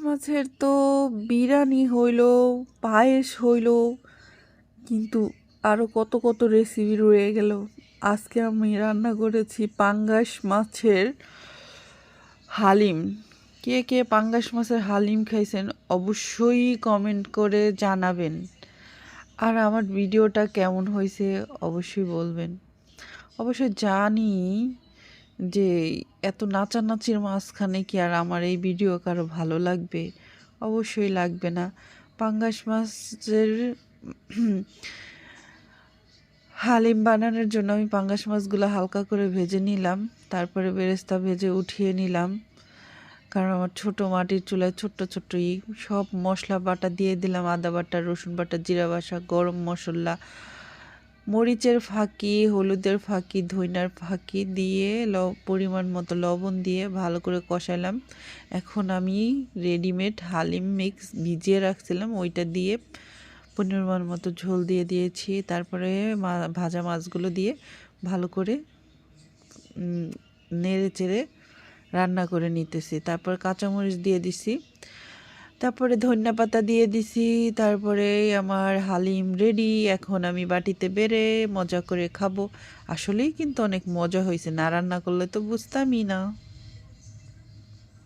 মাছের তো বিরিয়ানি হইল, পায়েস হইল, কিন্তু আরও কত কত রেসিপি রয়ে গেল। আজকে আমি রান্না করেছি পাঙ্গাস মাছের হালিম। কে কে পাঙ্গাস মাছের হালিম খাইছেন অবশ্যই কমেন্ট করে জানাবেন। আর আমার ভিডিওটা কেমন হয়েছে অবশ্যই বলবেন। অবশ্যই জানি যে এত নাচানাচির মাঝখানে কি আর আমার এই ভিডিও কারো ভালো লাগবে? অবশ্যই লাগবে না। পাঙ্গাস মাছের হালিম বানানোর জন্য আমি পাঙ্গাস মাছগুলো হালকা করে ভেজে নিলাম, তারপরে বেরেস্তা ভেজে উঠিয়ে নিলাম। কারণ আমার ছোটো মাটির চুলায় ছোট্ট ছোট্ট সব মশলা বাটা দিয়ে দিলাম, আদা বাটা, রসুন বাটা, জিরা বাটা, গরম মশলা, মরিচের ফাঁকি, হলুদের ফাঁকি, ধইনার ফাঁকি দিয়ে পরিমাণ মতো লবণ দিয়ে ভালো করে কষালাম। এখন আমি রেডিমেড হালিম মিক্স ভিজিয়ে রাখছিলাম, ওইটা দিয়ে পরিমাণ মতো ঝোল দিয়ে দিয়েছি। তারপরে ভাজা মাছগুলো দিয়ে ভালো করে নেড়ে চেড়ে রান্না করে নিতেছি। তারপর কাঁচামরিচ দিয়ে দিছি, তারপরে ধনিয়া পাতা দিয়ে দিছি। তারপরে আমার হালিম রেডি। এখন আমি বাটিতে বেড়ে মজা করে খাবো। আসলেই কিন্তু অনেক মজা হয়েছে, না রান্না করলে তো বুঝতামই না।